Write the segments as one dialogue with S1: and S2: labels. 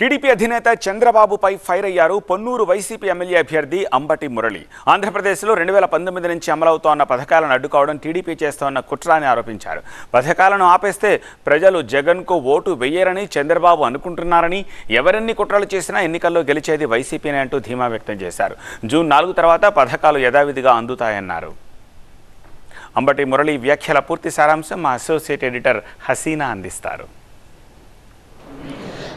S1: TDP అధినేత చంద్రబాబుపై fire అయ్యారు పొన్నూరు వైసీపీ ఎమ్మెల్యే అభ్యర్థి అంబటి మురళి. ఆంధ్రప్రదేశ్లో 2019 నుంచి అమలవుతోన్న పథకాలను అడ్డుకోవడం టీడీపీ చేస్తోన్న కుట్ర అని ఆరోపించారు. పథకాలను ఆపేస్తే ప్రజలు జగన్కు ఓటు వెయ్యరని చంద్రబాబు అనుకుంటున్నారని, ఎవరెన్ని కుట్రలు చేసినా ఎన్నికల్లో గెలిచేది వైసీపీనే అంటూ ధీమా వ్యక్తం చేశారు. జూన్ 4 తర్వాత పథకాలు యథావిధిగా అందుతాయన్నారు. అంబటి మురళి వ్యాఖ్యల పూర్తి సారాంశం మా అసోసియేట్ ఎడిటర్ హసీనా అందిస్తారు.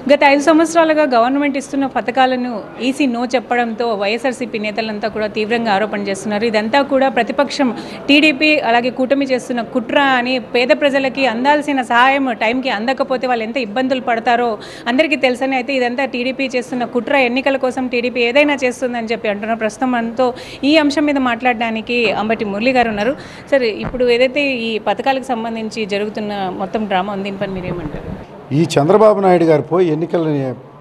S2: గత 5 సంవత్సరాలుగా గవర్నమెంట్ ఇస్తున్న పథకాలను ఈసీ నో చెప్పడంతో వైఎస్ఆర్సీపీ నేతలంతా కూడా తీవ్రంగా ఆరోపణ చేస్తున్నారు. ఇదంతా కూడా ప్రతిపక్షం టీడీపీ అలాగే కూటమి చేస్తున్న కుట్ర అని, పేద ప్రజలకి అందాల్సిన సహాయం టైంకి అందకపోతే వాళ్ళు ఎంత ఇబ్బందులు పడతారో అందరికీ తెలుసని, అయితే ఇదంతా టీడీపీ చేస్తున్న కుట్ర, ఎన్నికల కోసం టీడీపీ ఏదైనా చేస్తుందని చెప్పి అంటున్నారు. ప్రస్తుతం మనతో ఈ అంశం మీద మాట్లాడడానికి అంబటి మురళి గారు ఉన్నారు. సరే, ఇప్పుడు ఏదైతే ఈ పథకాలకు సంబంధించి జరుగుతున్న మొత్తం డ్రామా ఉంది, దీనిపై మీరేమంటారు?
S3: ఈ చంద్రబాబు నాయుడు గారు పోయి ఎన్నికల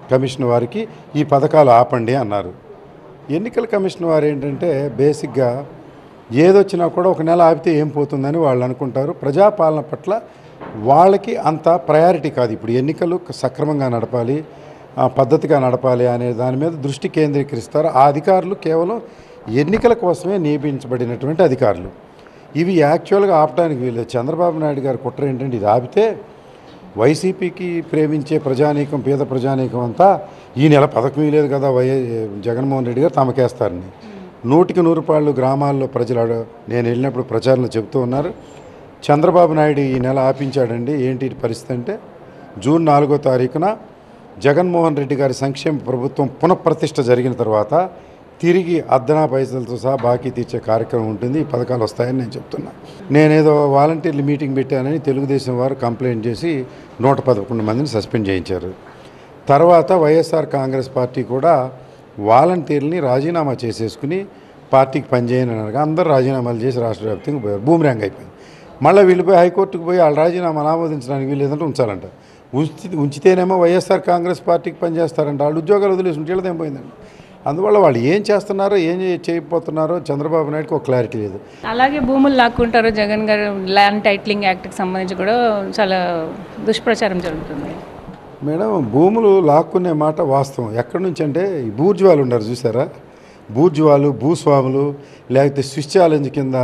S3: కమిషన్ వారికి ఈ పథకాలు ఆపండి అన్నారు. ఎన్నికల కమిషన్ వారు ఏంటంటే బేసిక్గా ఏదొచ్చినా కూడా ఒక నెల ఆపితే ఏం పోతుందని వాళ్ళు అనుకుంటారు. ప్రజాపాలన పట్ల వాళ్ళకి అంత ప్రయారిటీ కాదు. ఇప్పుడు ఎన్నికలు సక్రమంగా నడపాలి, పద్ధతిగా నడపాలి అనే దాని మీద దృష్టి కేంద్రీకరిస్తారు. ఆ అధికారులు కేవలం ఎన్నికల కోసమే నియమించబడినటువంటి అధికారులు. ఇవి యాక్చువల్గా ఆపడానికి వీళ్ళు. చంద్రబాబు నాయుడు గారి కుట్ర ఏంటంటే ఇది ఆపితే వైసీపీకి ప్రేమించే ప్రజానీకం, పేద ప్రజానీకం అంతా ఈ నెల పథకం లేదు కదా జగన్మోహన్ రెడ్డి గారు తమకేస్తారని 100కి 100 గ్రామాల్లో ప్రజలు నేను వెళ్ళినప్పుడు ప్రచారంలో చెబుతూ ఉన్నారు. చంద్రబాబు నాయుడు ఈ నెల ఆపించాడండి. ఏంటి పరిస్థితి అంటే జూన్ 4వ తారీఖున జగన్మోహన్ రెడ్డి గారి సంక్షేమ ప్రభుత్వం పునఃప్రతిష్ఠ జరిగిన తర్వాత తిరిగి అద్దనా పైసలతో సహా బాకీ తీర్చే కార్యక్రమం ఉంటుంది. ఈ పథకాలు వస్తాయని నేను చెప్తున్నా. నేనేదో వాలంటీర్లు మీటింగ్ పెట్టానని తెలుగుదేశం వారు కంప్లైంట్ చేసి 111 మందిని సస్పెండ్ చేయించారు. తర్వాత వైఎస్ఆర్ కాంగ్రెస్ పార్టీ కూడా వాలంటీర్లని రాజీనామా చేసేసుకుని పార్టీకి పనిచేయని అనగా అందరూ రాజీనామాలు చేసి రాష్ట్ర వ్యాప్తంగా పోయారు. బూమ్రాంగ్ అయిపోయింది. మళ్ళీ వీళ్ళు పోయి హైకోర్టుకు పోయి వాళ్ళ రాజీనామాలు ఆమోదించడానికి వీళ్ళు ఏదంటే ఉంచాలంట. ఉంచితేనేమో వైఎస్ఆర్ కాంగ్రెస్ పార్టీకి పనిచేస్తారంట. వాళ్ళు ఉద్యోగాలు వదిలేసి వీళ్ళదేం పోయిందండి. అందువల్ల వాళ్ళు ఏం చేస్తున్నారో ఏం చేయకపోతున్నారో చంద్రబాబు నాయుడుకి ఒక క్లారిటీ లేదు.
S2: అలాగే భూములు లాక్కుంటారు. జగన్ గారు ల్యాండ్ టైటిలింగ్ యాక్ట్కి సంబంధించి కూడా చాలా దుష్ప్రచారం జరుగుతుంది.
S3: మేడం, భూములు లాక్కునే మాట వాస్తవం. ఎక్కడి నుంచి అంటే ఈ బూర్జువాలు ఉన్నారు చూసారా, బూర్జువాలు, భూస్వాములు, లేకపోతే స్విచ్ ఛాలెంజ్ కింద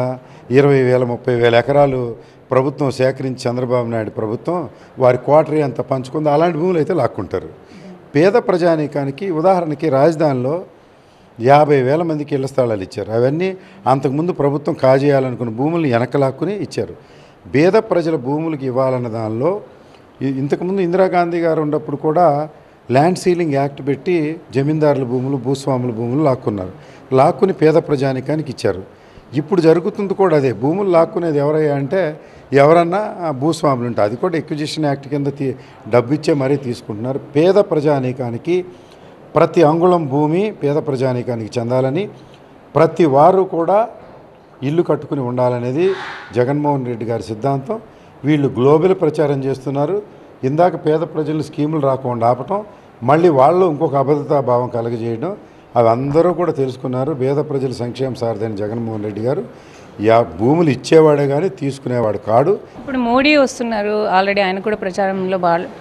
S3: 20,000 30,000 ఎకరాలు ప్రభుత్వం సేకరించి చంద్రబాబు నాయుడు ప్రభుత్వం వారి క్వార్టరీ అంతా పంచుకుంది. అలాంటి భూములు అయితే లాక్కుంటారు. పేద ప్రజానీకానికి ఉదాహరణకి రాజధానిలో 50,000 మందికి ఇళ్ల స్థలాలు ఇచ్చారు. అవన్నీ అంతకుముందు ప్రభుత్వం కాజేయాలనుకున్న భూములను వెనకలాక్కుని ఇచ్చారు. పేద ప్రజల భూములకు ఇవ్వాలన్న దానిలో ఇంతకుముందు ఇందిరాగాంధీ గారు ఉన్నప్పుడు కూడా ల్యాండ్ సీలింగ్ యాక్ట్ పెట్టి జమీందారుల భూములు, భూస్వాముల భూములు లాక్కుని పేద ప్రజానీకానికి ఇచ్చారు. ఇప్పుడు జరుగుతుంది కూడా అదే. భూములు లాక్కునేది ఎవరయ్యా అంటే ఎవరన్నా భూస్వాములు ఉంటే అది కూడా ఎక్విజిషన్ యాక్ట్ కింద డబ్బు ఇచ్చే మరీ తీసుకుంటున్నారు. పేద ప్రజానీకానికి ప్రతి అంగుళం భూమి పేద ప్రజానీకానికి చెందాలని, ప్రతి వారు కూడా ఇల్లు కట్టుకుని ఉండాలనేది జగన్మోహన్ రెడ్డి గారి సిద్ధాంతం. వీళ్ళు గ్లోబల్ ప్రచారం చేస్తున్నారు. ఇందాక పేద ప్రజలు స్కీములు రాకుండా ఆపటం, మళ్ళీ వాళ్ళు ఇంకొక అభద్రతా భావం కలగజేయడం, అవి అందరూ కూడా తెలుసుకున్నారు. పేద ప్రజల సంక్షేమ సారథి జగన్మోహన్ రెడ్డి గారు భూములు ఇచ్చేవాడే కానీ తీసుకునేవాడు కాడు.
S2: ఇప్పుడు మోడీ వస్తున్నారు, ఆల్రెడీ ఆయన కూడా ప్రచారంలో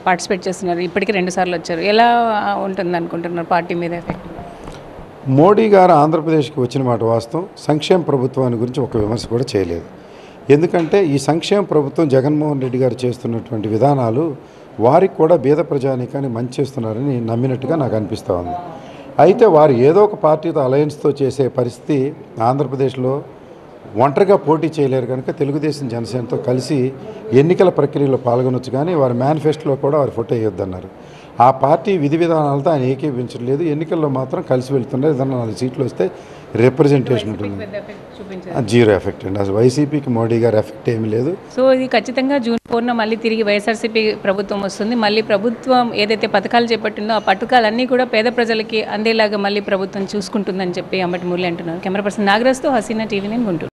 S2: పార్టిసిపేట్ చేస్తున్నారు. ఇప్పటికీ 2 సార్లు వచ్చారు. ఎలా ఉంటుంది అనుకుంటున్నారు పార్టీ మీద ఎఫెక్ట్?
S3: మోడీ గారు ఆంధ్రప్రదేశ్కి వచ్చిన మాట వాస్తవం. సంక్షేమ ప్రభుత్వాన్ని గురించి ఒక విమర్శ కూడా చేయలేదు. ఎందుకంటే ఈ సంక్షేమ ప్రభుత్వం జగన్మోహన్ రెడ్డి గారు చేస్తున్నటువంటి విధానాలు వారికి కూడా పేద ప్రజానీకాన్ని మంచి చేస్తున్నారని నమ్మినట్టుగా నాకు అనిపిస్తూ ఉంది. అయితే వారు ఏదో ఒక పార్టీతో అలయన్స్తో చేసే పరిస్థితి ఆంధ్రప్రదేశ్లో ఒంటరిగా పోటీ చేయలేరు కనుక తెలుగుదేశం జనసేనతో కలిసి ఎన్నికల ప్రక్రియలో పాల్గొనొచ్చు, కానీ వారి మేనిఫెస్టోలో కూడా వారి ఫోటో వేయొద్దన్నారు. ఆ పార్టీ విధి విధానాలతో ఆయన ఏకీపించలేదు. ఎన్నికల్లో మాత్రం కలిసి వెళ్తున్నారు. ఏదన్నా 4 సీట్లు వస్తే రిప్రజెంటేషన్ ఉంటుంది. 0 ఎఫెక్ట్ అండి. అసలు వైసీపీకి మోడీ గారు ఎఫెక్ట్ ఏమీ లేదు.
S2: సో ఇది ఖచ్చితంగా జూన్ 4న మళ్ళీ తిరిగి వైఎస్ఆర్సీపీ ప్రభుత్వం వస్తుంది. మళ్ళీ ప్రభుత్వం ఏదైతే పథకాలు చేపట్టిందో ఆ పథకాలన్నీ కూడా పేద ప్రజలకి అందేలాగా మళ్ళీ ప్రభుత్వం చూసుకుంటుందని చెప్పి అంబటి మురళి అంటున్నారు. కెమెరా పర్సన్ నాగరాజ్తో హసీనా, టీవీ 9 గుంటూరు.